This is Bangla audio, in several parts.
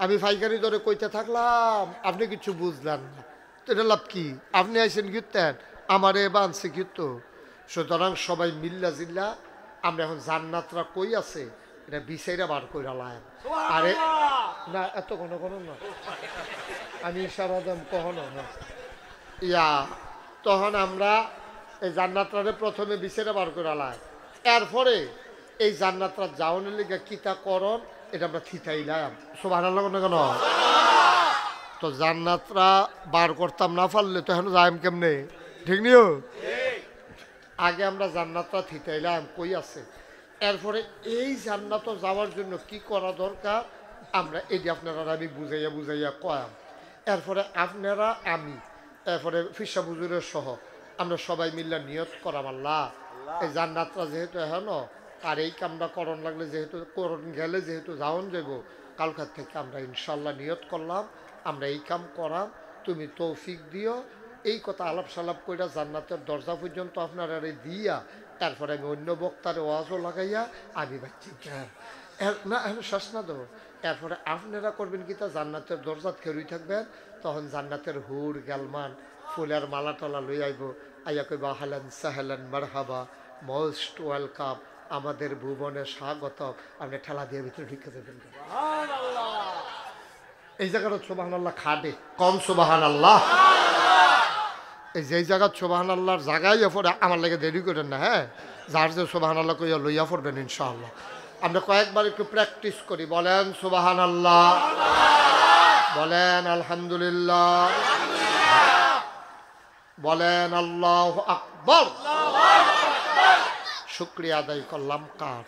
আমি ফাইকারি ধরে কইতে থাকলাম, আপনি কিছু বুঝলেন না, তো এটা লাভ কি? আপনি আইসেন কীর্তেন, আমার এবার আনছে কীর্ত। সুতরাং সবাই মিল্লা জিল্লা আমরা এখন জান্নাতরা কই আছে এটা বিচাইরা বার কইরা লাম। আরে না, এত কোনো কোনো না, আমি ইশারা দাম কখনো না ইয়া। তখন আমরা এই জান্নাতরা প্রথমে বিচাইরা বার কইরা লাই, এরপরে এই জান্নাতরা যাওয়ানোর লিগে কিতা করণ এটা আমরা থিতাইলাম। সুবহানাল্লাহ না কেন? তো জান্নাতরা বার করতাম না পারলে তো এখন যাইম কেমনে? ঠিক নিও, আগে আমরা জান্নাতরা থিতাইলাম কই আছে, এরপরে এই জান্নাত যাওয়ার জন্য কি করা দরকার আমরা এটি আপনারা আমি বুঝাইয়া বুঝাইয়া কয়াম। এরপরে আপনারা আমি এরপরে ফিরসা বুজুরের সহ আমরা সবাই মিল্লা নিয়ত করাম, আল্লাহ এই জান্নাতরা যেহেতু এখন আর এই কামটা করণ লাগলে যেহেতু করণ গেলে যেহেতু যাওন যাব, কালকার থেকে আমরা ইনশাল্লাহ নিয়ত করলাম আমরা এই কাম করাম, তুমি তৌফিক দিও। এই কথা আলাপ সালাপ কইরা জান্নাতের দরজা পর্যন্ত আপনারা দিয়া তারপরে আমি অন্য বক্তার ওয়াজও লাগাইয়া আমি বাচ্চি না এখন শ্বাস না দেবো। এরপরে আপনারা করবেন কি তা জান্নাতের দরজাত খেরুই থাকবেন, তখন জান্নাতের হুর গালমান ফুলের মালা টলা লই আইব, আইয়া কইব হালান সাহেলান মারহাবা, মোস্ট ওয়েলকাম, আমাদের ভুবনে স্বাগত। আপনি ঠেলা দিয়ে ভিতরে ঢুকে দেবেন। এই জায়গাটা সুবহানাল্লাহ খাটে কম সুবহানাল্লাহ। এই যে জায়গা সুবহানাল্লাহর জায়গায় পড়ে আমার লাগে দেরি করেন না, হ্যাঁ, যার যে সুবহানাল্লাহ কইয়া লইয়া পড়বেন ইনশাআল্লাহ। আমরা কয়েকবার একটু প্র্যাকটিস করি, বলেন সুবহানাল্লাহ, বলেন আলহামদুলিল্লাহ, বলেন আল্লাহু আকবার। শুকরিয়া আদায় করলাম কার?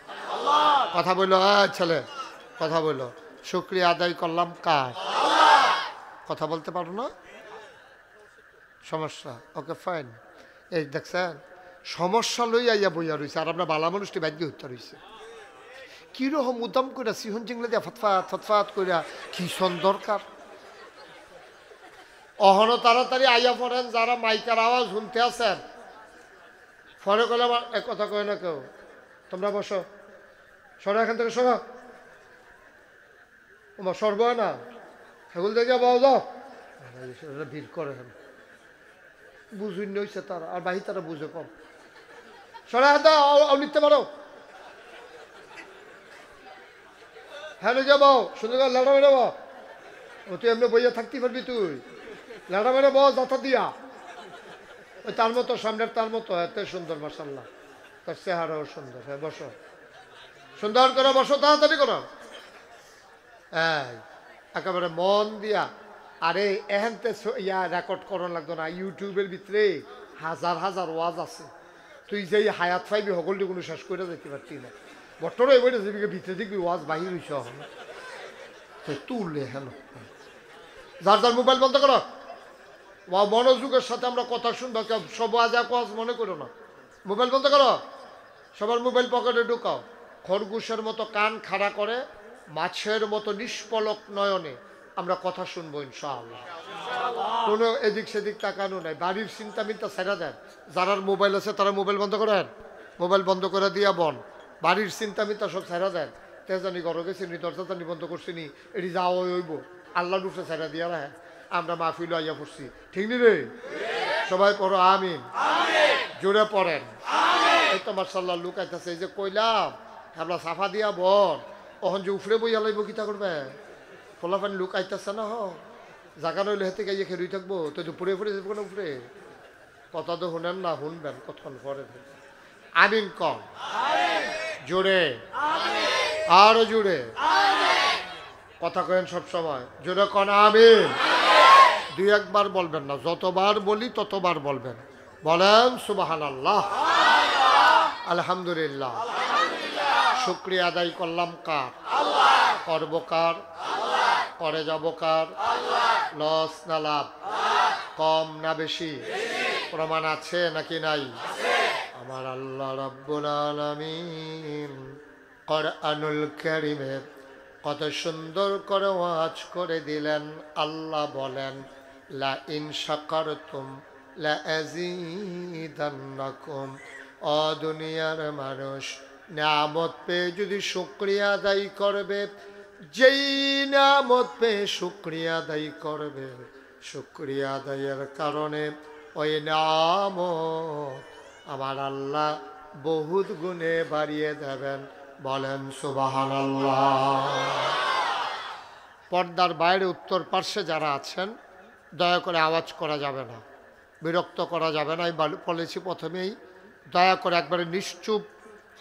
কথা বলো ছেলে, কথা বলো। শুকরিয়া আদায় করলাম কার? কথা বলতে পারো না, সমস্যা, ওকে ফাইন। এই দেখছেন সমস্যা লই আইয়া বইয়া রয়েছে, আর আমরা বালা মানুষটি বাধ্য হইতে রয়েছে। কিরকম উদম করে সিহন চিংলে দিয়া ফতফাত ফতফাত কইরা কি সন দরকার। অহনো তাড়াতাড়ি আইয়া পড়েন যারা মাইকার আওয়াজ শুনতে আছেন, ফরে কলে আমার এক কথা কয় না কেউ, তোমরা বসো, সরো এখান থেকে সরো, তোমার সরব না, সেগুলো দেখে বাও যাও, ভিড় করে হেন বুঝুই নইছে তারা, আর বাহি তারা বুঝে কম। সরে হাত নিতে পারো, হ্যাঁ নে যাবো, সুন্দর করে লাড়া মেরে বো, ও তুই এমনি বইয়া থাকতে পারবি, তুই লাড়া মেরে বো যাতা দিয়া, ওই তার মতো সামনের তার মতো এত সুন্দর মাশাআল্লাহ, তার চেহারাও সুন্দর। হ্যাঁ বসো, সুন্দর করে বসো, তাড়াতাড়ি করো, একেবারে মন দিয়া। আরে এহেনতে ইয়া রেকর্ড করার লাগতো না, ইউটিউবের ভিতরে হাজার হাজার ওয়াজ আছে, তুই যে হায়াত পাইবি সকলটি কোনো শেষ করে যেতে পারতি না। বট্টর এবার যেদিকে ভিতরে দেখবি ওয়াজ বাহির হইস তুললে হেন। যার যার মোবাইল বন্ধ করো, মনোযোগের সাথে আমরা কথা শুনবো, সব ওয়াজ এক ওয়াজ মনে করো না। মোবাইল বন্ধ করো, সবার মোবাইল পকেটে ঢুকাও, খরগোশের মতো কান খাড়া করে মাছের মতো নিষ্পলক নয়নে আমরা কথা শুনবো ইনশাআল্লাহ। কোনো এদিক সেদিক তাকানো নাই, বাড়ির চিন্তা মিন্তা ছেড়ে দেন। যারা মোবাইল আছে তারা মোবাইল বন্ধ করেন, মোবাইল বন্ধ করে দিয়া বন, বাড়ির চিন্তা মিন্তা সব ছেড়ে দেন। তেজানি ঘরে গেছি নি, দরজা জানি বন্ধ করছি নি, এটি যাওয়া হইব, আল্লাহ রূপে ছেড়ে দিয়া রাখে, আমরা মাহফিল আইয়া পড়ছি, ঠিক নি রে? সবাই পড়ো আমিন, জোরে পড়েন। এই তো মাশাআল্লাহ লোক আইতাছে, এই যে কইলাম আমরা সাফা দিয়া বন, ওখান যে উফরে বইয়া লাইব কিতা করবে, ফলাফানি লোক আইতাছে না, জায়গা নইলে হেতে গাইয়ে খেরুই থাকবো, তো পুরে ফুরে যাবো না উপরে। কথা তো শুনেন না, শুনবেন কতক্ষণ পরে। আমিন কম জোরে, আরো জোরে কথা কেন সব সময় জোরে কন আমিন। দুই একবার বলবেন না, যতবার বলি ততবার বলবেন। বলেন সুবহানাল্লাহ, আলহামদুলিল্লাহ। শুকরিয়া আদায় করলাম কার? করব কার? করে যাব কার? লস না লাভ, কম না বেশি? প্রমাণ আছে নাকি নাই? আমার আল্লাহ রাব্বুল আলামিন কোরআনুল কারীমে কত সুন্দর করে ওয়াজ করে দিলেন। আল্লাহ বলেন লা ইন শাকারতুম লা আযীদান্নাকুম। ও দুনিয়ার মানুষ, নিয়ামত পেয়ে যদি শুকরিয়া আদায় করবে, যেই নিয়ামত পেয়ে শুকরিয়া আদায় করবে, শুকরিয়া আদায়ের কারণে ওই নিয়ামত আমার আল্লাহ বহুত গুণে বাড়িয়ে দেবেন। বলেন সুবহানাল্লাহ। পর্দার বাইরে উত্তর পার্শ্বে যারা আছেন, দয়া করে আওয়াজ করা যাবে না, বিরক্ত করা যাবে না। আমি বলেছি প্রথমেই, দয়া করে একবারে নিশ্চুপ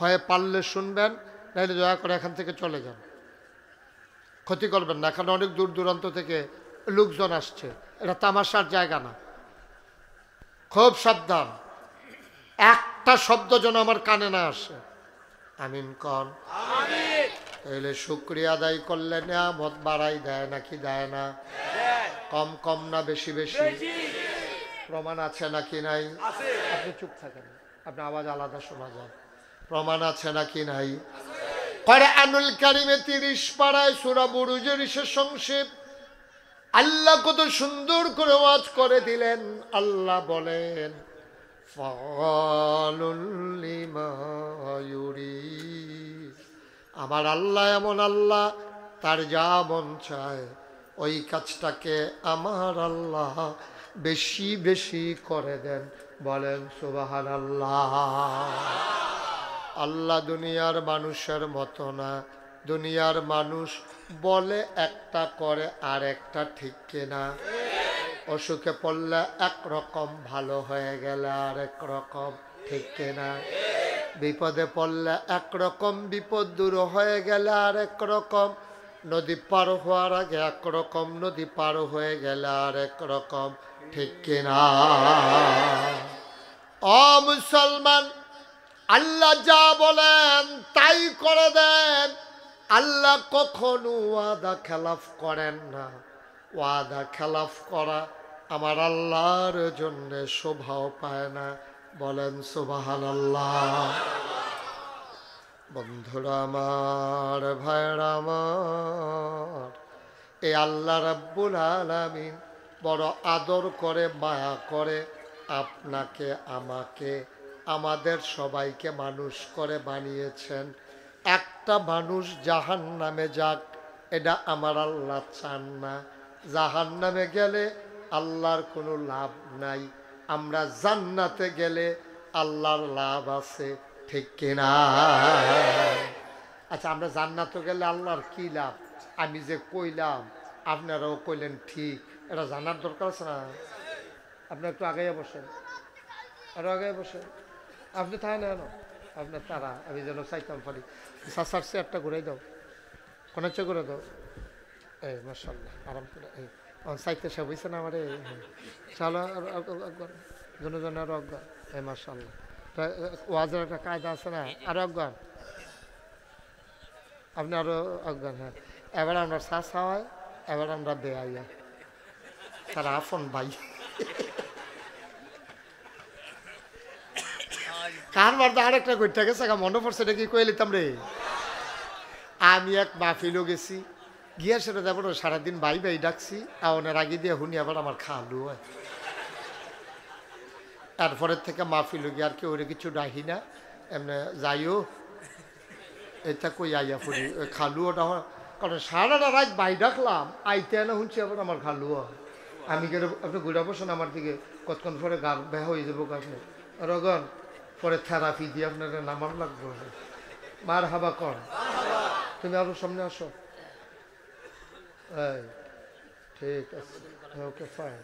হয়ে পারলে শুনবেন, নাহলে দয়া করে এখান থেকে চলে যান, ক্ষতি করবেন না। এখানে অনেক দূর দূরান্ত থেকে লোকজন আসছে, এটা তামাশার জায়গা না। খুব সাবধান, একটা শব্দ যেন আমার কানে না আসে। আমিন কন। তাহলে শুকরিয়া আদায় করলে নিয়ামত বাড়াই দেয় নাকি দেয় না? কম কম না বেশি বেশি? প্রমাণ আছে নাকি নাই? আপনি চুপ থাকেন, আপনার আওয়াজ আলাদা শোনা যায়। প্রমাণ আছে নাকি নাই? কোরআনুল কারীমে 30 পারায় সূরা বুরুজের সংক্ষেপ আল্লাহ কত সুন্দর করে ওয়াজ করে দিলেন। আল্লাহ বলেন, ফাআলুল লিমা ইউরিদ। আমার আল্লাহ এমন আল্লাহ, তার যা মন চায় ওই কাজটাকে আমার আল্লাহ বেশি বেশি করে দেন। বলেন সুবহানাল্লাহ। আল্লাহ দুনিয়ার মানুষের মতো না। দুনিয়ার মানুষ বলে একটা, করে আর একটা, ঠিক কিনা? অসুখে পড়লে একরকম, ভালো হয়ে গেলে আর এক রকম, ঠিক কিনা? বিপদে পড়লে একরকম, বিপদ দূর হয়ে গেলে আর এক রকম। নদী পার হওয়ার আগে একরকম, নদী পার হয়ে গেলে আর এক রকম, ঠিক কিনা? ও মুসলমান, আল্লাহ যা বলেন তাই করে দেন। আল্লাহ কখনো ওয়াদা খেলাফ করেন না। ওয়াদা খেলাফ করা আমার আল্লাহর জন্য শোভাও পায় না। বলেন সুবহানাল্লাহ। বন্ধুরা আমার, ভাইরা আমার, এই আল্লাহ রাব্বুল আলামিন বড় আদর করে, মায়া করে আপনাকে, আমাকে, আমাদের সবাইকে মানুষ করে বানিয়েছেন। একটা মানুষ জাহান্নামে যাক, এটা আমার আল্লাহ চান না। জাহান্নামে গেলে আল্লাহর কোনো লাভ নাই। আমরা জান্নাতে গেলে আল্লাহর লাভ আছে, ঠিক কিনা? আচ্ছা, আমরা জান্নাতে গেলে আল্লাহর কি লাভ? আমি যে কইলাম আপনারাও কইলেন ঠিক, এটা জানার দরকার আছে না? আপনি একটু আগে বসেন, আরো আগে বসেন। আপনি তাই না, আপনার তারা, আমি যেন চাইতাম পারি। সাসার চেয়ারটা ঘুরাই দাও, কোন চেয়ে করে দাও। এই মাশাআল্লাহ, আরাম করে। এই চাইতে সে বুঝছে না আমার। চলো জন আরো অজ্ঞান। এই মাশাআল্লাহ, ওয়াজের একটা কায়দা আছে না, আরো অজ্ঞান। আপনি আরো অজ্ঞান। হ্যাঁ, এবার আমরা চাষা হয়, এবার আমরা বেআইয়া, তারা আপন ভাই। কারবার তো আরেকটা ঘটতে গেছে, মনে পড়ছে, এটা কি কয়ে লিতাম রে। আমি এক মাহফিলও গেছি, গিয়া সেটা যাবো সারাদিন ভাই ভাই ডাকছি, আওনের আগে দিয়ে শুনি আবার আমার খালু হয়। তারপরের থেকে মাহফিল গিয়ে আর কেউ কিছু ডাহি না, এমনি যাইও এটা কই আইয়া ফুরি ওই খালুটা। কারণ সারাটা রাত ভাই ডাকলাম, আইতে না শুনছি আবার আমার খালু হয়। আমি কেন আপনি ঘুরা বসেন আমার দিকে, কতক্ষণ পরে গা বেহা হয়ে যাবো গাছে রগন, পরে থেরাপি দিয়ে আপনার নামার লাগবে। মার হাবা কর, তুমি আরো সামনে আসো। এই ঠিক আছে, ওকে ফাইন,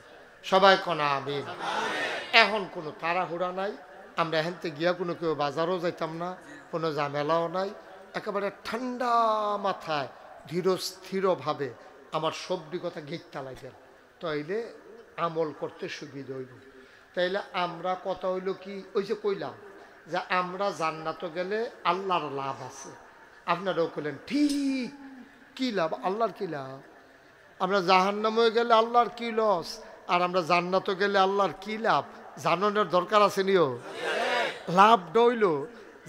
সবাই কনা আমিন। এখন কোনো তাড়াহুড়া নাই, আমরা এখান থেকে গিয়া কোনো কেউ বাজারও যাইতাম না, কোনো ঝামেলাও নাই। একেবারে ঠান্ডা মাথায় ধীর স্থিরভাবে আমার সবটি কথা গেটটা লাগেন, তাইলে আমল করতে সুবিধা হইব। তাইলে আমরা কথা হইল কি, ওই যে কইলাম যে আমরা জান্নাতে গেলে আল্লাহর লাভ আছে। আপনারাও কইলেন ঠিক, কি লাভ? আল্লাহর কি লাভ? আমরা জাহান্নামে গেলে আল্লাহর কি লস, আর আমরা জান্নাতে গেলে আল্লাহর কি লাভ? জানানোর দরকার আছে নিও। লাভ ডইল,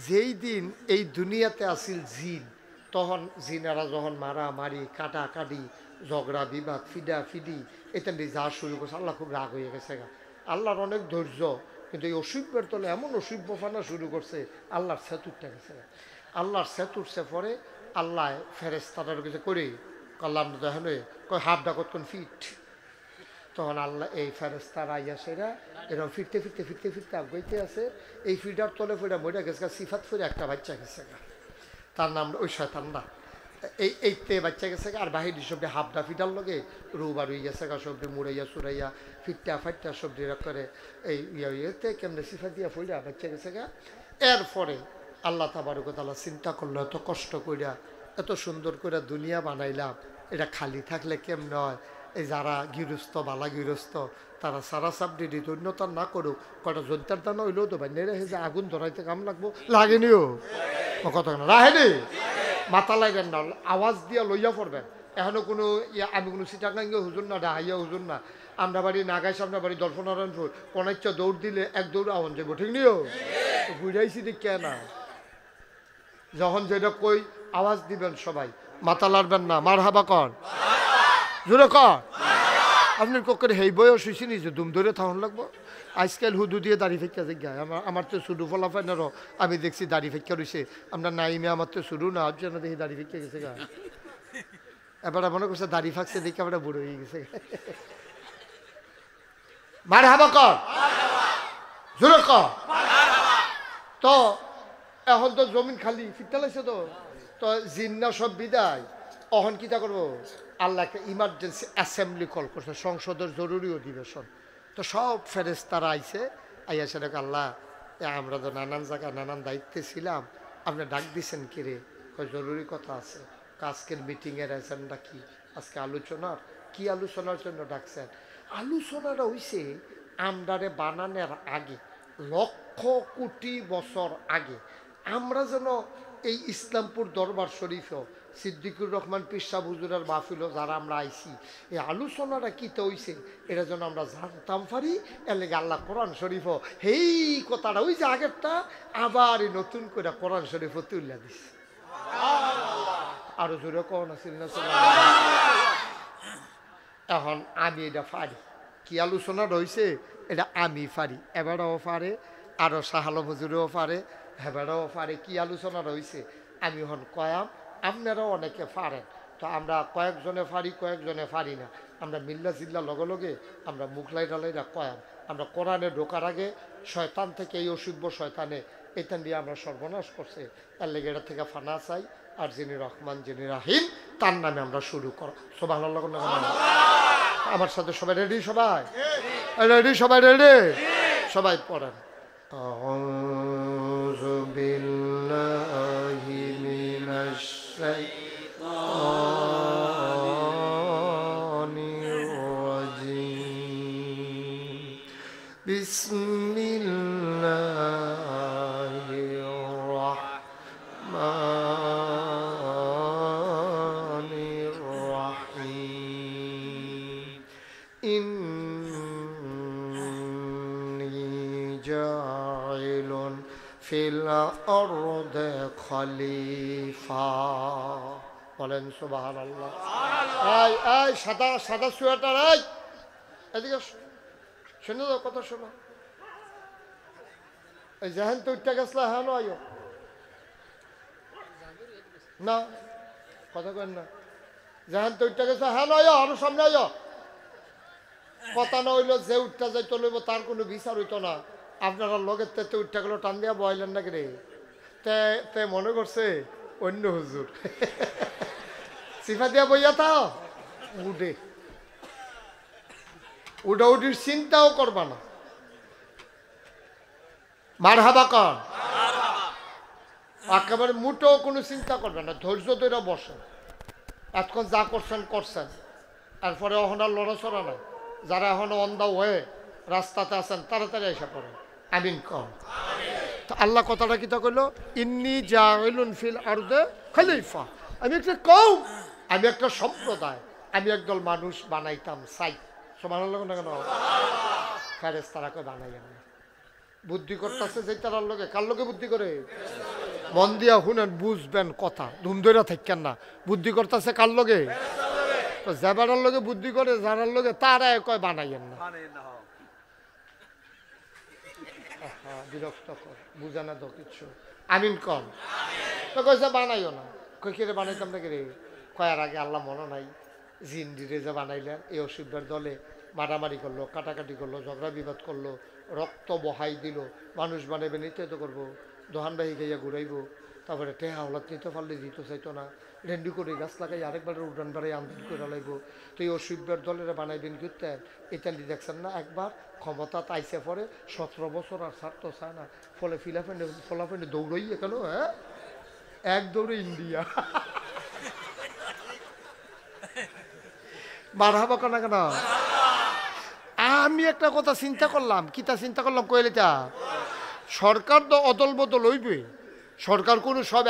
যেই দিন এই দুনিয়াতে আসিল জিন, তখন জিনারা যখন মারামারি, কাটাকাটি, ঝগড়া বিবাদ, ফিডা ফিডি এটা নিয়ে যা শুরু করছে, আল্লাহ খুব রাগ হয়ে গেছে। আল্লাহর অনেক ধৈর্য, কিন্তু এই অসভ্যের তলে এমন অসভ্য ফানা শুরু করছে, আল্লাহর সেতুরটা গেছে। আল্লাহর সেতুরছে পরে আল্লাহ ফেরেস্তাটার কিছু করে করলাম দেখেন কয় হাফটা কতক্ষণ ফিট তখন আল্লাহ এই ফেরেস্তারা আইয়া সেরা এরকম ফিরতে ফিরতে ফিরতে ফিরতে আগাইতে আছে এই ফিটার তলে ফিটা মইটা গেছে সিফাত ফিরে একটা বাচ্চা গেছে তার নাম ওই শয়তানরা এইতে বাচ্চা গেছে আর বাহির সবজি হাফডা ফিটার লগে রুবার হয়ে গেছে সবজি মুড়াইয়া চুরাইয়া ফিটটা ফাইটটা সবজি করে এই ইয়েতে কেমনে সিফা দিয়া ফইরা বাচ্চা গেছে গা এরপরে আল্লাহ তাবারকতালা চিন্তা করলো এত কষ্ট কইরা এত সুন্দর করে দুনিয়া বানাইলাম এটা খালি থাকলে কেমন হয় এই যারা গৃহস্থ বালা গৃহস্থ তারা সারা সাবডিডি দৈন্যতা না করুক কটা জন্তার দানা হইলেও তো ভাই নেড়ে যে আগুন ধরাইতে কাম লাগবো লাগেনিও কথা না রাহেনি মাথা লাগেন না আওয়াজ দিয়া লইয়া পড়বেন এখনো কোনো আমি কোনো সিটাঙ্গাঙ্গে হুজুর না ডাহাইয়া হুজুর না আমরা বাড়ি নাগাই সামনে বাড়ি দর্শনারায়ণপুর কোনাইচ্ছা দৌড় দিলে এক দৌড় আওয়ান যাবো ঠিক নিও বুঝাইছি ঠিক কে না যখন যেটা কই আওয়াজ দিবেন সবাই মাথা লাড়বেন না মার হাবা কর জোরে কর আপনার কক্ষে হেই বয়স হয়েছি নি যে দুম ধরে থাকুন লাগবো আজকাল হুদু দিয়ে দাড়ি ফেঁকা গায় আমার তো শুরু ফলাফাইনারও আমি দেখছি দাড়ি ফেঁকা রয়েছে আমরা নাইমে আমার তো শুরু না জন্য দেখি দাড়ি ফেঁকে গেছে গা এবার মনে করছে দাড়ি ফাঁকছে দেখে আমরা বুড়ো হয়ে গেছে মার হাবা কর জোরে কর তো এখন তো জমিন খালি ফিরতে লাগছে তো জিন্না সব বিদায় অহন কিতা করবো আল্লাহ একটা ইমার্জেন্সি অ্যাসেম্বলি কল করছে সংসদের জরুরি অধিবেশন তো সব ফেরেস্তারা আইছে আইয়া সেটাকে আল্লাহ আমরা তো নানান জায়গায় নানান দায়িত্বে ছিলাম আপনি ডাক দিছেন কিরে জরুরি কথা আছে আজকের মিটিংয়ের এজেন্ডা কি আজকে আলোচনার কি আলোচনার জন্য ডাকছেন আলোচনাটা হইছে আমরারে বানানোর আগে লক্ষ কোটি বছর আগে আমরা যেন এই ইসলামপুর দরবার শরীফও সিদ্দিকুর রহমান পিসা হুজুরের মাহফিল যারা আমরা আইছি এই আলোচনাটা কীতে হইছে এটা যেন আমরা জানতাম পারি এর লেগে আল্লাহ কোরআন শরীফও এই কথাটা ওই যে আগেরটা আবার এই নতুন করে কোরআন শরীফও তুলে দিছে আরো জোরে কোন আছিল না এখন আমি এটা পারি কি আলোচনাটা হইছে এটা আমি পারি এবারও পারে আরো শাহালম হুজুরেও পারে হেবারও পারে কি আলোচনা রয়েছে আমি হন কয়াম আপনারাও অনেকে পারেন তো আমরা কয়েকজনে পারি কয়েকজনে পারি না আমরা মিল্লা জিল্লা লগে লগে আমরা মুখলাই ডালাইরা কয়াম আমরা কোরআনে ঢোকার আগে শয়তান থেকে এই অসুব্য শয়তানে এটা দিয়ে আমরা সর্বনাশ করছে এর লেগে এটা থেকে ফানা চাই আর যিনি রহমান যিনি রাহিম তার নামে আমরা শুরু কর সুবহানাল্লাহ আমার সাথে সবাই রেডি সবাই রেডি সবাই রেডি সবাই পড়েন أعوذ بالله من الشيطان الرجيم بسم الله الرحمن الرحيم في الأرض خليفة বলেন সুবহানাল্লাহ এই এই সাদা সাদা সোয়েটার এই এদিকে শুনে দাও কথা শোনো এই জাহান তো উঠতে গেছলা হ্যাঁ আয়ো না কথা কেন না জাহান তো উঠতে গেছে হ্যাঁ আয়ো আরো সামনে আয়ো কথা না হইলো যে উঠতে যাইতে লইব তার কোনো বিচার হইতো না আপনারা লগের তে উঠতে গেলো টান দিয়া বয়লেন নাকি রে তে মনে করছে অন্য হুজুর সিফা দিয়া বইয়া তাও উঠে উঠাউঠির চিন্তাও করবা না মার হাবা কর একেবারে মুঠেও কোনো চিন্তা করবে না ধৈর্য ধরে বসেন এতক্ষণ যা করছেন করছেন তারপরে এখন আর লড়াচড়া নাই যারা এখন অন দা ওয়ে রাস্তাতে আছেন তাড়াতাড়ি এসে পড়েন আমিন কম তো আল্লাহ কথাটা কিতা কইল ইন্নী জাইলুন ফিল আরদে খলিফা আমি একটা কওম আমি একটা সম্প্রদায় আমি একদল মানুষ বানাইতাম চাই সুবহানাল্লাহ না কেন ফেরেশতারা কই বানাইয়া না বুদ্ধি করতেছে যে তার লগে কার লগে বুদ্ধি করে মন দিয়া শুনেন বুঝবেন কথা ধুম ধইরা থাকেন না বুদ্ধি করতেছে কার লগে তো যাবার লগে বুদ্ধি করে যারার লগে তারা কয় বানাইয়েন না বিরক্ত কর বুঝে না তো কিছু আমিন কম তো কইছে বানাইও না কই কে রে বানাইতাম না কে রে? কয়ার আগে আল্লাহ মনে নাই জিন্দিরে যে বানাইলেন এই অসুবিধার দলে মারামারি করলো, কাটাকাটি করলো, ঝগড়া বিবাদ করলো, রক্ত বহাই দিল, মানুষ বানাইবে নিতে তো করবো, দোহান বাহি খাইয়া ঘুরাইবো, তারপরে টেহা হলাত নিতে পারলে দিতে চাইতো না, রেন্ডি করে গাছ লাগাই আরেকবার উঠান বাড়াই আমদানি করে লাগবো। তো এই অসুবিধার দলের বানাইবেন করতেন ইত্যাদি দেখছেন না, একবার ক্ষমতা তাইছে পরে 17 বছর আর ছাড় তো চায় না, ফলে ফলাফেন্ডে দৌড়ই কেন, হ্যাঁ এক দৌড়ে ইন্ডিয়া মারহাবা কেন কেন। আমি একটা কথা চিন্তা করলাম, কিতা চিন্তা করলাম কইলেটা, সরকার তো অদল বদল হইবে, সরকার কোনো সব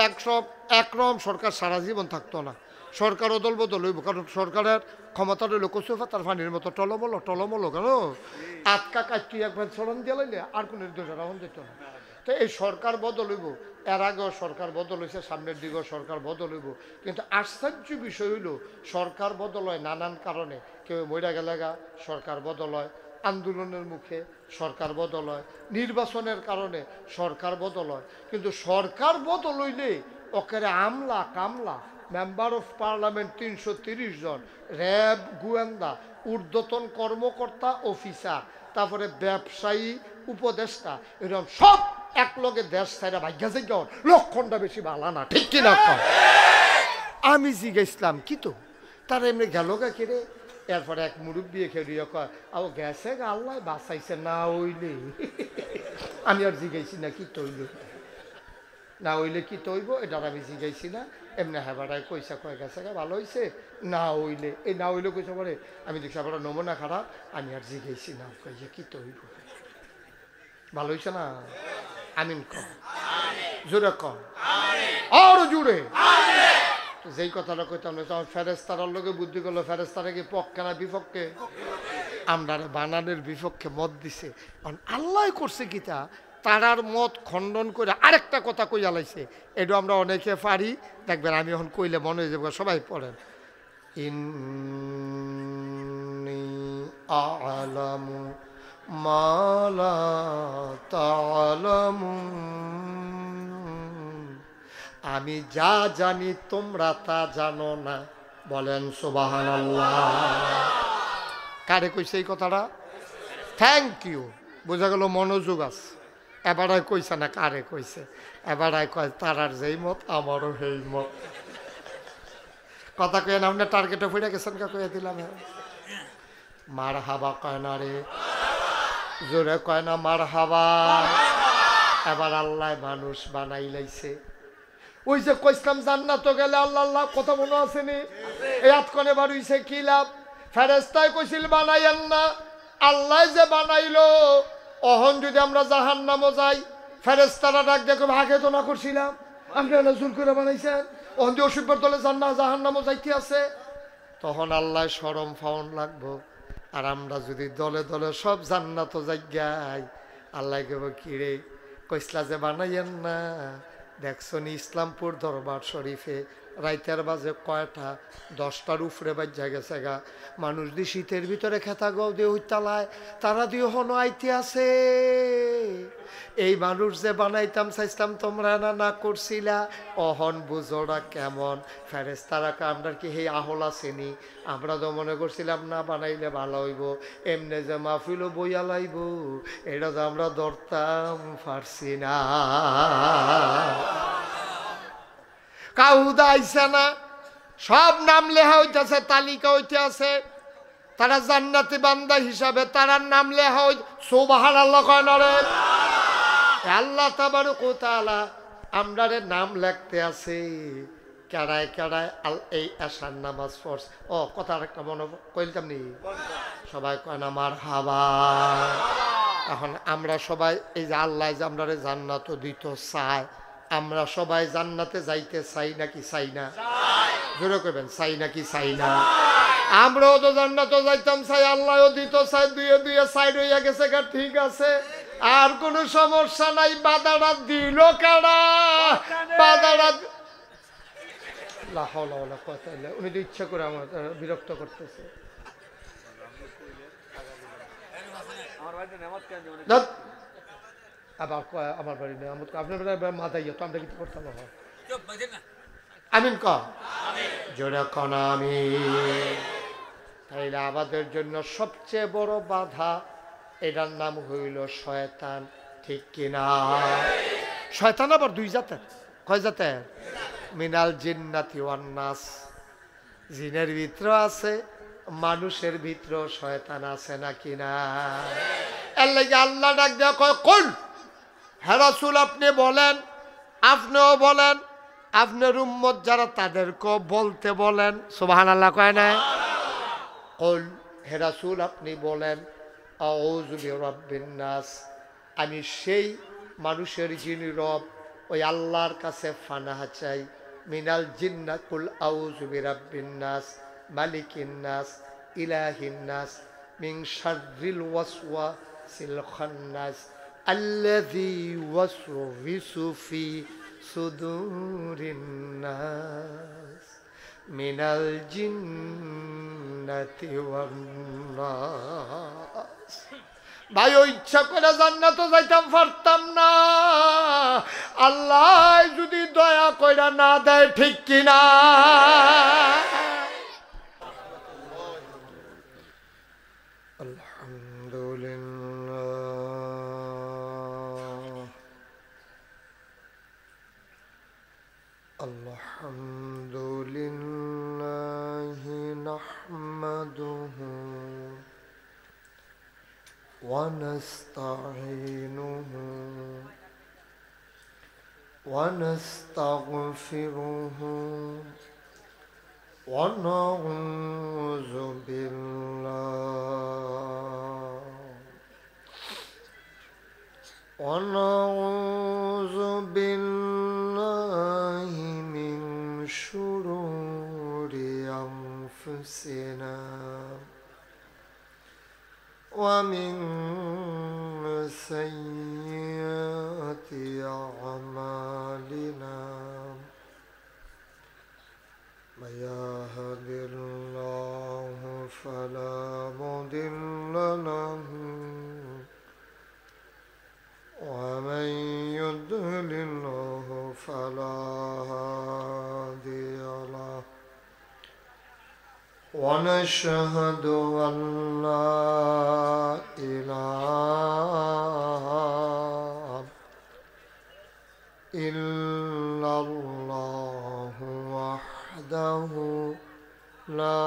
একরকম সরকার সারা জীবন থাকতো না, সরকার অদল বদল হইব, কারণ সরকারের ক্ষমতা রইল কচুফা তার পানির মতো টলমলো কেন আটকা কাটটি একবার চলন দিয়ে লাইলে আর কোনো নির্দেশ রাখুন যেত না। তো এই সরকার বদল হইব, এর আগেও সরকার বদল হয়েছে, সামনের দিকেও সরকার বদল হইব, কিন্তু আশ্চর্য বিষয় হইল সরকার বদল হয় নানান কারণে, কেউ মইরা গেলেগা সরকার বদল হয়, আন্দোলনের মুখে সরকার বদল হয়, নির্বাচনের কারণে সরকার বদল হয়, কিন্তু সরকার বদল হইলে ওখানে আমলা কামলা মেম্বার অফ পার্লামেন্ট 330 জন, র্যাব গোয়েন্দা ঊর্ধ্বতন কর্মকর্তা অফিসার, তারপরে ব্যবসায়ী উপদেষ্টা, এরকম সব এক লগে দেশ ছাইরা ভাগ্যা যাই লক্ষণটা বেশি ভালো না, ঠিক কিনা? আমি জিজ্ঞাসলাম কি তো তারা এমনি গেল গা কিরে, এরপরে এক মুরব্বী খেয়ে কয় ও গেছে গা আল্লাহ বাঁচাইছে না হইলে। আমি আর জিজ্ঞাসি না কি তৈল না হইলে কি তৈব, এটা আমি জিজ্ঞাসি না, এমনি হেবাটায় কইসা কয় গেছে গা ভালো হয়েছে না হইলে, এই না হইলে কইসা পরে আমি দেখছি আবার নমুনা খারাপ, আমি আর জিজ্ঞাসি না, কইছে কি তৈব ভালো হয়েছে না, আমিন কম জোরে কম আরো জুড়ে। যেই কথাটা কইতাম না তখন ফেরেস্তারার লোকে বুদ্ধি করলো, ফেরেস্তারা কি পক্ষে না বিপক্ষে, আমরা বানানের বিপক্ষে মত দিছে, কারণ আল্লাহ করছে কিতা তারার মত খণ্ডন করে আরেকটা কথা কইয়া লাইছে, এটা আমরা অনেকে পারি, দেখবেন আমি এখন কইলে মনে হয়ে যাবে, সবাই পড়েন ইন্নী আ'লামু মা লা তা'লামুন, আমি যা জানি তোমরা তা জানো না, বলেন সুবহানাল্লাহ। কারে কইছে এই কথাটা? থ্যাংক ইউ, বোঝা গেল মনোযোগ আছে। এবারাই কইছে না কারে কইছে, এবারাই কয় তারার যেই মত আমারও সেই মত। কথা কয়ে না আপনার টার্গেটে ফুটে গেছেন কা কয়ে দিলাম, মার হাবা কয় না রে, জোরে কয় না মার হাবা। এবার আল্লাহ মানুষ বানাই লাইছে, ওই যে কইসলাম জান্নাত গেলে আল্লাহ আল্লাহ কথা মনে আসেনি, এই আতকনে বাড়িছে কি লাভ, ফেরেস্তায় কইছিল বানাইয়েন না, আল্লাহ যে বানাইলো, অহন যদি আমরা জাহান্নামও যাই ফেরেস্তারা ডাক দেখো ভাগে তো না করছিলাম, আপনারা জোর করে বানাইছেন, অহন যে অসুবিধার দলে জাহান্নামও যাইতে আছে, তখন আল্লাহ শরম ফাউন লাগবো। আর আমরা যদি দলে দলে সব জান্নাত যাই, আল্লাহ কেব কিরে কইসলা যে বানাইয়েন না, দেখছো নি ইসলামপুর দরবার শরীফে রাইতের বাজে কয়টা, 10টার উপরে বাজ্যা গেছে গা, মানুষ দি শীতের ভিতরে খেতা গো দিয়ে হইতালায়, তারা দিয়ে হনো আইতে আছে, এই মানুষ যে বানাইতাম চাইতাম তোমরা না না করছিলা, অহন বুঝোরা কেমন। ফেরেস্তারা আমরা কি হে আহলা শ্রেণী, আমরা তো মনে করছিলাম না বানাইলে ভালো হইব, এমনি যে মাহফিলও বইয়া লাইব, এটা তো আমরা ধরতাম পারছি না। কাউদা আইসা না, সব নাম লেখা হইতেছে, তালিকা হইতে আছে, তারা জান্নাতি বান্দা হিসাবে তারার নাম লেখা হই, সুবহানাল্লাহ কয় না রে, আল্লাহ তাবারক ওয়া তাআলা আমরারে নাম লিখতে আছে, কেড়ায় কেড়ায় এই আশার নামাজ পড়ছ। ও কথা একটা মনে কইলাম নি, সবাই কয় না মারহাবা। এখন আমরা সবাই এই যে আল্লাহ যে আমরারে জান্নাত দিত চায়, আমরা সবাই জান্নাতে যাইতে চাই নাকি চাই না? জোরে কইবেন চাই নাকি চাই না? আমরাও তো জান্নাতে যাইতাম চাই, আল্লাহও দিত চাই, দুয়ে দুয়ে সাইড হইয়া গেছে, ঠিক আছে, আর কোন সমস্যা নাই। বাধাটা দিল কারা? বাধাটা কথা উনি তো ইচ্ছা করে আমার বিরক্ত করতেছে। আবার আমার বাড়ি নেই, আপনার মাথায় তো আমরা কিছু করতাম। আমিন ক জোরে কন আমিন। তাইলে আমাদের জন্য সবচেয়ে বড় বাধা এটার নাম হইল শয়তান, ঠিক কিনা? শয়তান আবার দুই জাতের। কয় জাতের? মিনাল জিন্নাতি ওয়ান নাস, জিনের ভিতর আছে, মানুষের ভিতর শয়তান আছে নাকি না? এর লাগি আল্লাহ ডাক দেয়া কয় কুল, হে রাসূল আপনি বলেন, আপনিও বলেন, আপনার উম্মত যারা তাদেরকেও বলতে বলেন। সুবহানাল্লাহ কয় না? কুল, হে রাসূল আপনি বলেন, আউযু বিরাব্বিন নাস, আমি সেই মানুষের যিনি রব, ওই আল্লাহর কাছে ফানাহ চাই। মিনাল জিন্নাত, কুল আউযু বিরাব্বিন নাস মালিকিন নাস ইলাহিন নাস মিন শাররিল ওয়াসওয়াসিল খান্নাস আল্লাযী ওয়াসওয়িসু ফি সুদুরিন নাস মিনাল জিন্নাতি ওয়ান নাস। ভাই ও ইচ্ছা করে জান্নাতে যাইতাম পারতাম না, আল্লাহ যদি দয়া কইরা না দেয়, ঠিক কিনা? আলহামদুলিল্লাহ আলহামদুলিল্লাহ নাহমাদুহু ونستعينه ونستغفره ونعوذ بالله من شرور أنفسنا ومن سيئات أعمالنا من يهد الله فلا مضل له ومن يضلل فلا هادي له ونشهد أن لا إله إلا الله وحده لا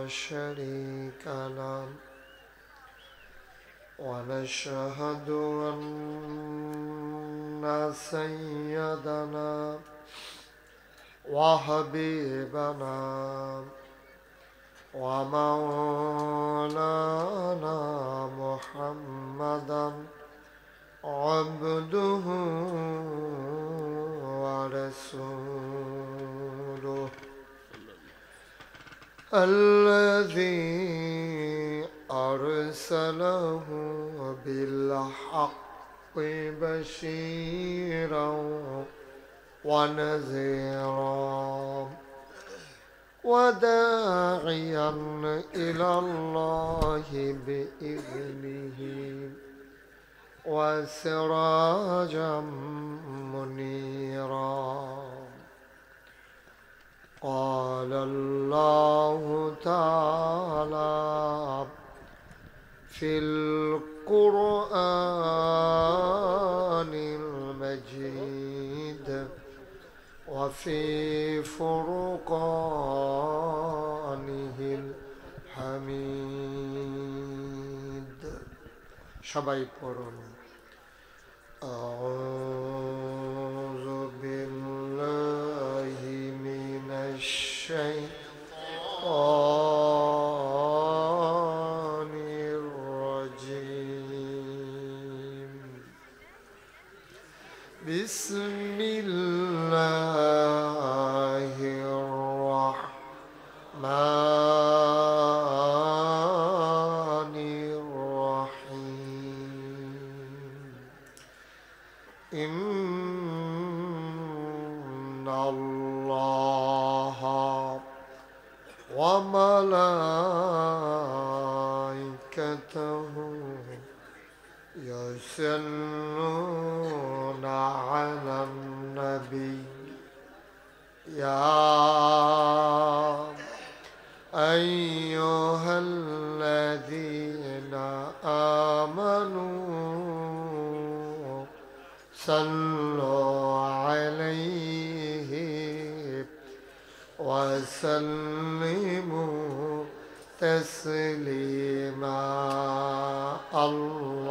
شريك له ونشهد أن سيدنا وحبيبنا ومولانا محمدا عبده ورسوله الذي أرسله بالحق بشيرا ونذيرا وداعيا إلى الله بإذنه وسراجا منيرا. قال الله تعالى في القرآن المجيد وفي فرقانه الحميد. সবাই পড়ুন أعوذ بالله من الشيطان الرجيم. بسم الله الرحمن الرحيم. إن الله وملائكته يصلون على النبي يا أيها الذين آمنوا صلوا عليه وسلموا تسليما اللهم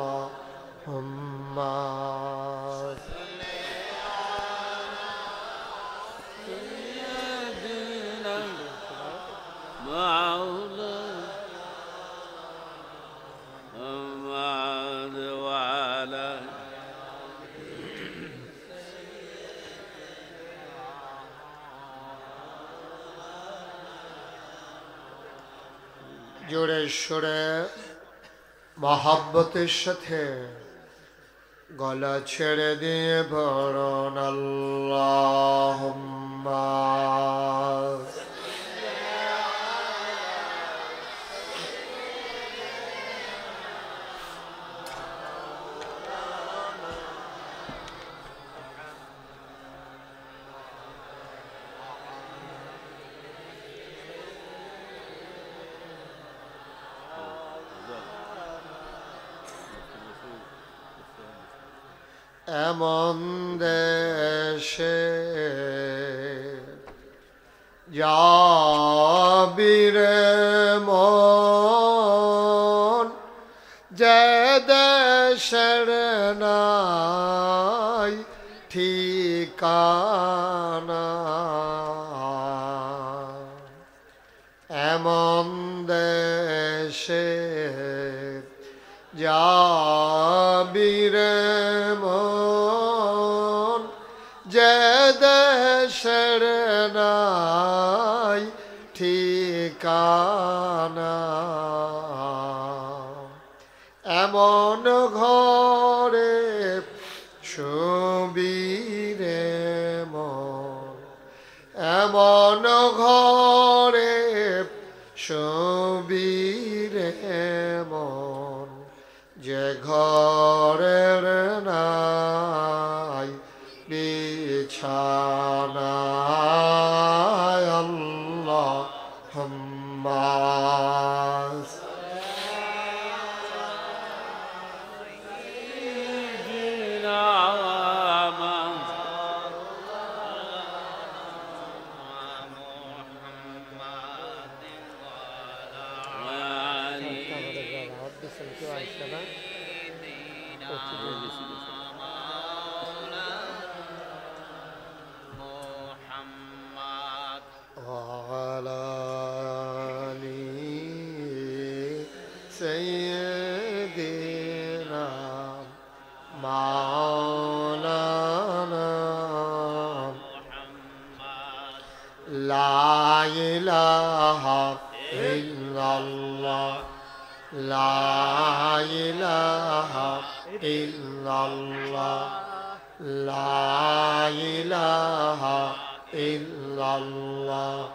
জোরে সোরে মহাব্বতের সাথে গলা ছেড়ে দিয়ে ভরণ আল্লাহুম্মা এমন দেশে যাবিরে মন যে দেশের নাই ঠিকানা এমন দেশে যাবিরে মন যে দেশের নাই ঠিকানা এমন ঘরে শুবিরে মন এমন ঘরে শুবিরে মন যে ঘরের নাই বিছানা আল্লাহুম্মা وعلى آل سيدنا مولانا لا إله إلا الله لا إله إلا الله لا إله إلا الله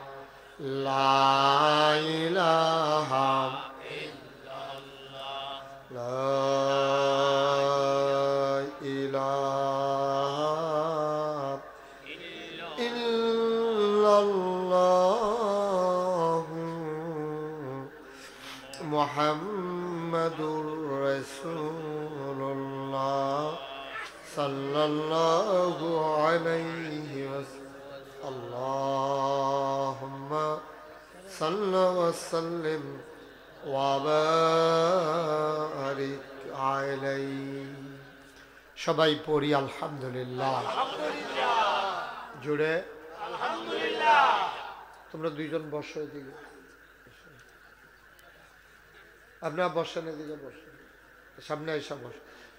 لا إله إلا الله لا إله إلا الله محمد رسول الله صلى الله عليه وسلم اللهم صل وسلم وبارك عليه সবাই পড়ি আলহামদুলিল্লাহ জুড়ে আলহামদুলিল্লাহ তোমরা দুইজন বসো এদিকে আপনারা বসেন এদিকে বসেন সামনে এসে বস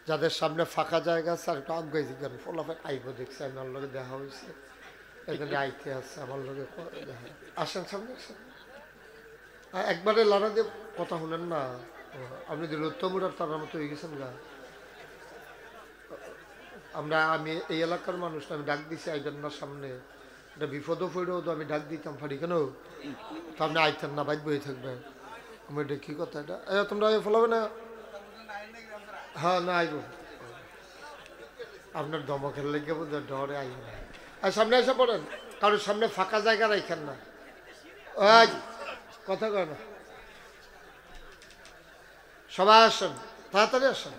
যাদের সামনে ফাঁকা জায়গা আছে আর একটু আগে জিজ্ঞান ফলাফল আইব দেখছে আমার লোকে দেখা হয়েছে এখানে আইতে আছে আমার লোকে দেখা আসেন সামনে আসেন একবারে লড়া দিয়ে কথা শুনেন না আপনি দিল উত্তমুর আর তার মতো হয়ে গেছেন গা আমি এই এলাকার মানুষ আমি ডাক দিছি আইবেন না সামনে এটা বিপদও পড়েও তো আমি ডাক দিতাম পারি কেন তো আপনি আইতেন না বাইক বই থাকবেন আমি এটা কি কথা এটা তোমরা ফলাবে না হ্যাঁ না আইব আপনার দমকের লেগে বোধ ডরে আইব না আর সামনে এসে পড়েন কারোর সামনে ফাঁকা জায়গা রাখেন না। ওই কথা কয় না, সবাই আসেন, তাড়াতাড়ি আসেন।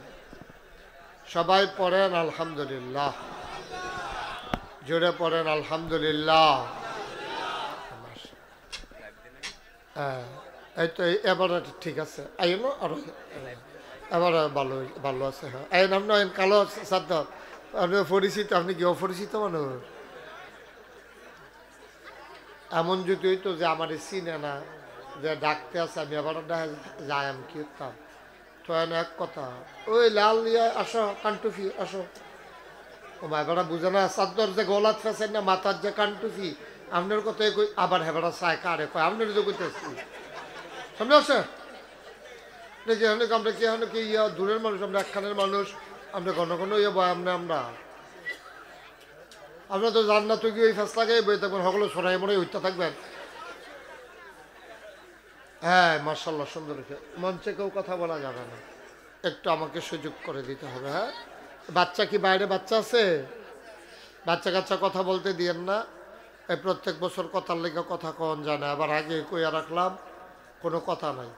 সবাই পড়েন আলহামদুলিল্লাহ, জোরে পড়েন আলহামদুলিল্লাহ। হ্যাঁ, এই তো এবার ঠিক আছে, আইন আরো এবার ভালো ভালো আছে। হ্যাঁ, আইন আপনি আইন কালো সাধ্য, আপনি পরিচিত, আপনি কি অপরিচিত মানুষ? এমন যদি হইতো যে আমার চিনে না, যে ডাকতে আছে, আমি আবার যাই, আমি কি করতাম? তো এক কথা, ওই লাল ইয়া আসো, কান্টুফি আসো। ও মা এবার বুঝে না, চাদর যে গলাত ফেসেন না, মাথার যে কান্টুফি, আপনার কথাই কই, আবার হেবার চায় কারে কয়, আপনার যে কইতেছি সামনে আসে দেখি। আমরা কি এখন কি ইয়া দূরের মানুষ, আমরা একখানের মানুষ, আমরা ঘন ঘন ইয়ে বয় আমরা আপনার তো জান না, তুই কি ওই ফেসলাকে বই থাকবেন, সকলে সরাই মনে উঠতে থাকবেন। হ্যাঁ মার্শাল্লাহ, সুন্দর হয়েছে। মঞ্চে কেউ কথা বলা যাবে না, একটু আমাকে সুযোগ করে দিতে হবে। হ্যাঁ, বাচ্চা কি বাইরে বাচ্চা আছে? বাচ্চা কাচ্চা কথা বলতে দিয়েন না। এই প্রত্যেক বছর কথার লেগে কথা কন যায় না, আবার আগে কইয়া রাখলাম কোনো কথা নাই।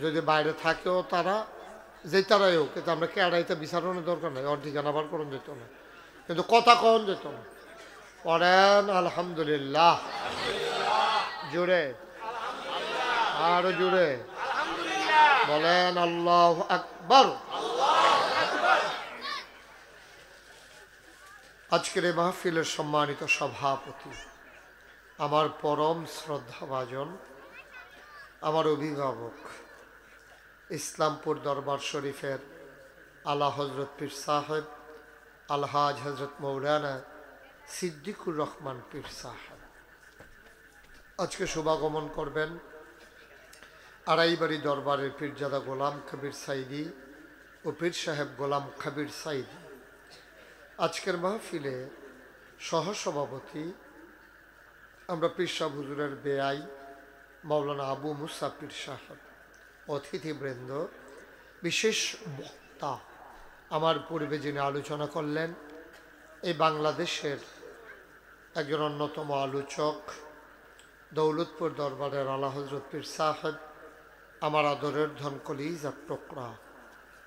যদি বাইরে থাকেও তারা, যে তারাইও, কিন্তু আমরা কেড়াইতে বিচারণের দরকার নাই, ওর ঠিকানা বার করুন যেত না, কিন্তু কথা কন যেত না। পড়েন আলহামদুলিল্লাহ, জোরে আরো জোরে বলেন আল্লাহু আকবার। আজকের এই মাহফিলের সম্মানিত সভাপতি, আমার পরম শ্রদ্ধাভাজন, আমার অভিভাবক, ইসলামপুর দরবার শরীফের আলা হজরত পীর সাহেব আলহাজ হজরত মৌলানা সিদ্দিকুর রহমান পীর সাহেব, আজকে শুভাগমন করবেন আড়াইবাড়ি দরবারের পীরজাদা গোলাম কবির সাইদি ও পীর সাহেব গোলাম কবির সাইদি। আজকের মাহফিলে সহসভাপতি আমরা পীর সাহেব হুজুরের বেআই মাওলানা আবু মুসা পীর সাহেব, অতিথিবৃন্দ, বিশেষ বক্তা, আমার পূর্বে যিনি আলোচনা করলেন, এই বাংলাদেশের একজন অন্যতম আলোচক, দৌলতপুর দরবারের আলা হজরত পীর সাহেব, আমার আদরের ধন কলিজার টুকরা,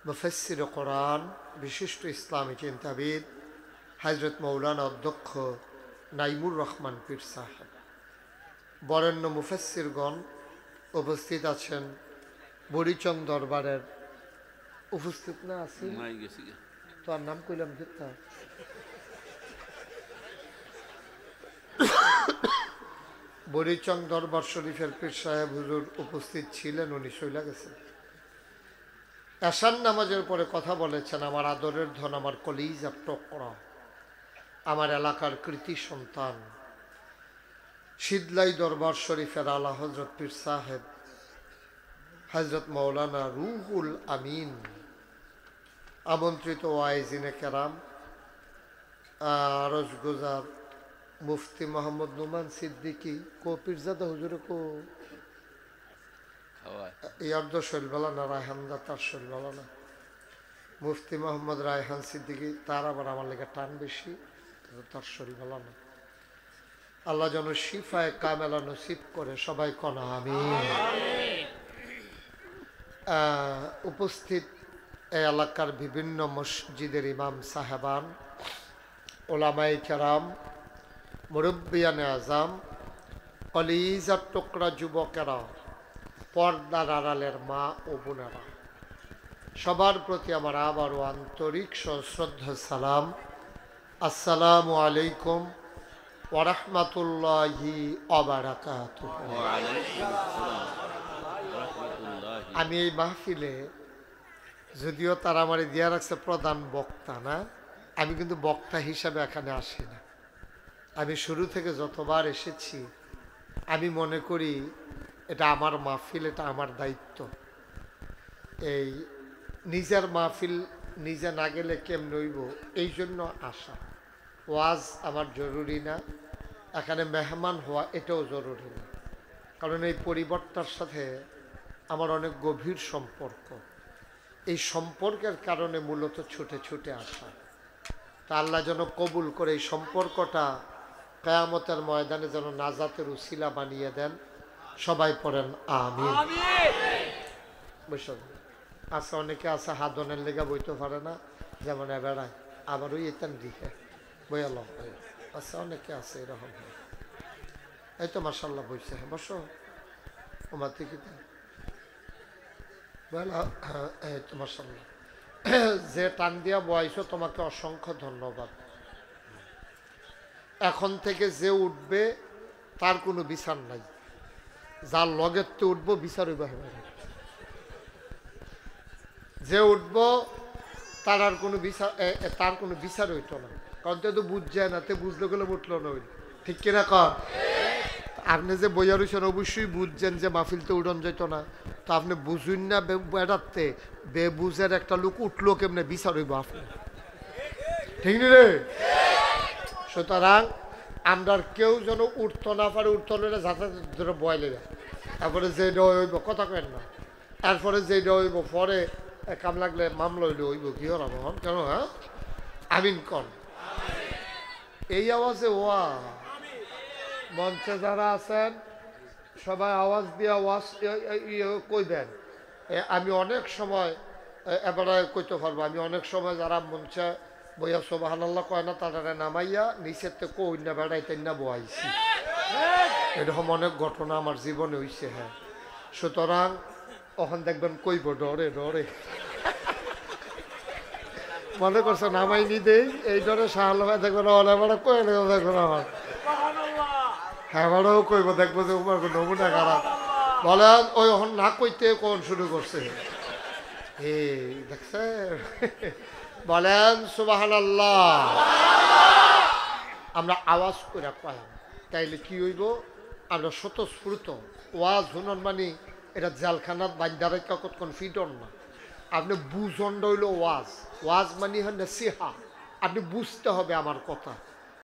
মুফাসসির কোরআন, বিশিষ্ট ইসলামী চিন্তাবিদ হযরত মৌলানা অধ্যক্ষ নাইমুর রহমান পীর সাহেব, বরেণ্য মুফাসসিরগণ উপস্থিত আছেন, বুড়িচং দরবারের উপস্থিত না আছি তো, আর নাম কইলাম যেটা বুড়িচং দরবার শরীফের পীর সাহেব হুজুর উপস্থিত ছিলেন, উনি চলে গেছেন। এশার নামাজের পরে কথা বলেছেন আমার আদরের ধন, আমার কলিজার টুকরা, আমার এলাকার কৃতি সন্তান, শীতলাই দরবার শরীফের আলা হজরত পীর সাহেব হজরত মৌলানা রুহুল আমিন, আমন্ত্রিত ওয়াইজিনে কেরাম, আরজ গুজার মুফতি মোহাম্মদ নুমান সিদ্দিকী, কো পীরজাদা হুজুরে কো ইয়ার তো শৈলবেলা না, রায়হানদা তার শৈলবেলা না, মুফতি মোহাম্মদ রায়হান সিদ্দিকী, তার আবার আমার লেগে টান বেশি, তার শৈলবেলা না। আল্লাহ যেন শিফায়ে কামেলা নসিব করে, সবাই কনা আমিন। উপস্থিত এই এলাকার বিভিন্ন মসজিদের ইমাম সাহেবান, ওলামায়ে কেরাম, মুরব্বিয়ানে আজম, কলিজার টুকরা যুবকেরা, পর্দার আড়ালের মা ও বোনেরা, সবার প্রতি আমার আবারও আন্তরিক সশ্রদ্ধা সালাম। আসসালামু আলাইকুম ওয়া রাহমাতুল্লাহি ওয়া বারাকাতুহু। আমি এই মাহফিলে, যদিও তারা আমার দিয়া রাখছে প্রধান বক্তা না, আমি কিন্তু বক্তা হিসাবে এখানে আসি না। আমি শুরু থেকে যতবার এসেছি, আমি মনে করি এটা আমার মাহফিল, এটা আমার দায়িত্ব। এই নিজের মাহফিল নিজে না গেলে কেমন হইব, এই জন্য আসা। ওয়াজ আমার জরুরি না, এখানে মেহমান হওয়া এটাও জরুরি না, কারণ এই পরিবারটার সাথে আমার অনেক গভীর সম্পর্ক। এই সম্পর্কের কারণে মূলত ছুটে ছুটে আসা। তা আল্লাহ যেন কবুল করে এই সম্পর্কটা কিয়ামতের ময়দানে যেন নাজাতের উসিলা বানিয়ে দেন। সবাই পড়েন আমিন। বুঝছেন? আজকে অনেকে আছে হাদনের লেগে বইতে পারে না, যেমন এবেড়ায় আবার ওই এতেন দিকে বইয়াল আচ্ছা, অনেকে আছে এরকম। এই তো মার্শাল্লাহ বইছে, বসো ওমার থেকে এই তো মার্শাল্লাহ। যে টান দিয়া বয়স তোমাকে অসংখ্য ধন্যবাদ। এখন থেকে যে উঠবে তার কোনো বিচার নাই, যার লগের তো উঠবো বিচার হইবা হবে। যে উঠবো তার আর কোনো বিচার, তার কোনো বিচার হইতো না, কারণ তো বুঝ যায় না, তে বুঝলে গেলে উঠলো না, হইল ঠিক কিনা কর। আপনি যে বইয়া রয়েছেন অবশ্যই বুঝছেন যে মাহফিল তো উড়ন যেত না, তো আপনি বুঝুন না বেড়াতে বেবুঝের একটা লোক উঠলো কেমনে বিচার হইব আপনি, ঠিক নি রে? সুতরাং আমরা কেউ যেন উঠতো না পারে, উঠতো না যাতে ধরে বয় লেগে, তারপরে যে হইব কথা কেন না, তারপরে যে হইব পরে কাম লাগলে মামলা হইলে হইব কি হরাম কেন? হ্যাঁ আমিন কন। এই আওয়াজে ওয়া মঞ্চে যারা আছেন সবাই আওয়াজ দিয়ে আওয়াজ কইবেন। আমি অনেক সময় এবারে কইতে পারবো, আমি অনেক সময় যারা মঞ্চে বইয়া সুবহানাল্লাহ কয় না, তারা নামাইয়া নিচের থেকে কই না বেড়াইতেন না বয়াইছি। এরকম অনেক ঘটনা আমার জীবনে হইছে। হ্যাঁ, সুতরাং ওখান দেখবেন কইব ডরে ডরে মনে করছে নামাই নি দেই, এই ডরে সাহাল ভাই দেখবেন অনেক কয়ে দেখবেন আমার হ্যাঁ কইব, দেখবো যে উমার নমুনা খারাপ বলেন ওই এখন না কইতে কোন শুরু করছে। এই দেখছে বলেন সুবহানাল্লাহ। আমরা আওয়াজ করে কয়াম, তাইলে কি হইব? আমরা স্বতঃস্ফূর্ত ওয়াজ হুনন মানে এটা জেলখানাত বান্দারে কতক্ষণ ফিটন না, আপনি বুঝন হইল ওয়াজ। ওয়াজ মানে হন সিহা, আপনি বুঝতে হবে আমার কথা।